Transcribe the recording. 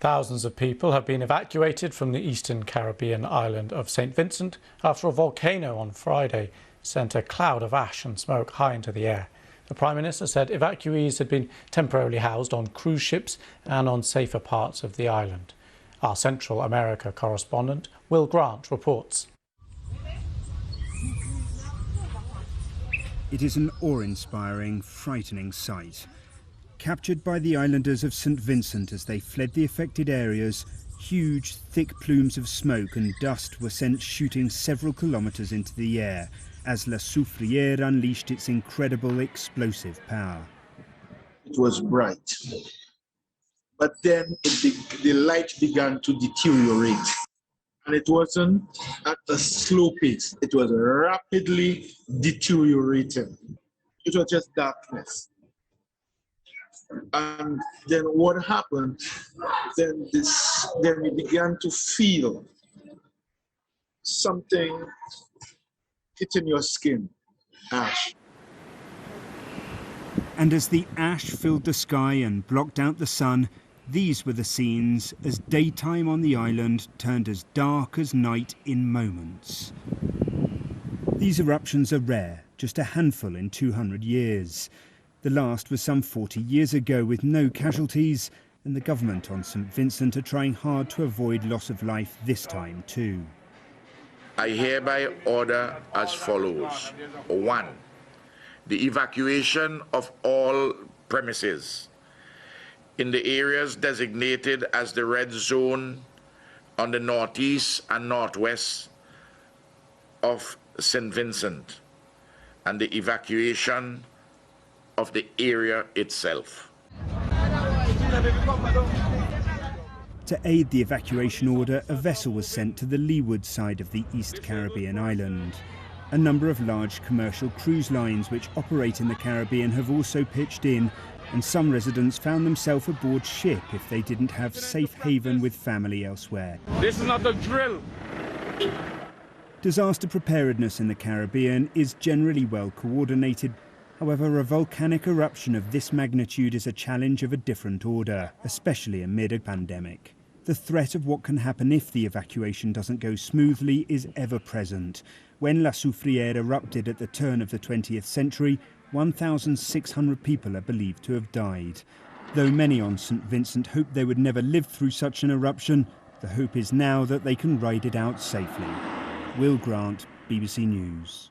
Thousands of people have been evacuated from the eastern Caribbean island of St Vincent after a volcano on Friday sent a cloud of ash and smoke high into the air. The Prime Minister said evacuees had been temporarily housed on cruise ships and on safer parts of the island. Our Central America correspondent Will Grant reports. It is an awe-inspiring, frightening sight. Captured by the islanders of St Vincent as they fled the affected areas, huge, thick plumes of smoke and dust were sent shooting several kilometres into the air as La Soufrière unleashed its incredible explosive power. It was bright, but then the light began to deteriorate. And it wasn't at a slow pace, it was rapidly deteriorating. It was just darkness. And then what happened, then we began to feel something hitting your skin, ash. And as the ash filled the sky and blocked out the sun, these were the scenes as daytime on the island turned as dark as night in moments. These eruptions are rare, just a handful in 200 years. The last was some 40 years ago with no casualties, and the government on St Vincent are trying hard to avoid loss of life this time too. I hereby order as follows. 1. The evacuation of all premises in the areas designated as the red zone on the northeast and northwest of St Vincent, and the evacuation of the area itself. To aid the evacuation order, a vessel was sent to the leeward side of the East Caribbean island. A number of large commercial cruise lines which operate in the Caribbean have also pitched in, and some residents found themselves aboard ship if they didn't have safe haven with family elsewhere. This is not a drill. Disaster preparedness in the Caribbean is generally well coordinated. However, a volcanic eruption of this magnitude is a challenge of a different order, especially amid a pandemic. The threat of what can happen if the evacuation doesn't go smoothly is ever present. When La Soufrière erupted at the turn of the 20th century, 1,600 people are believed to have died. Though many on St Vincent hoped they would never live through such an eruption, the hope is now that they can ride it out safely. Will Grant, BBC News.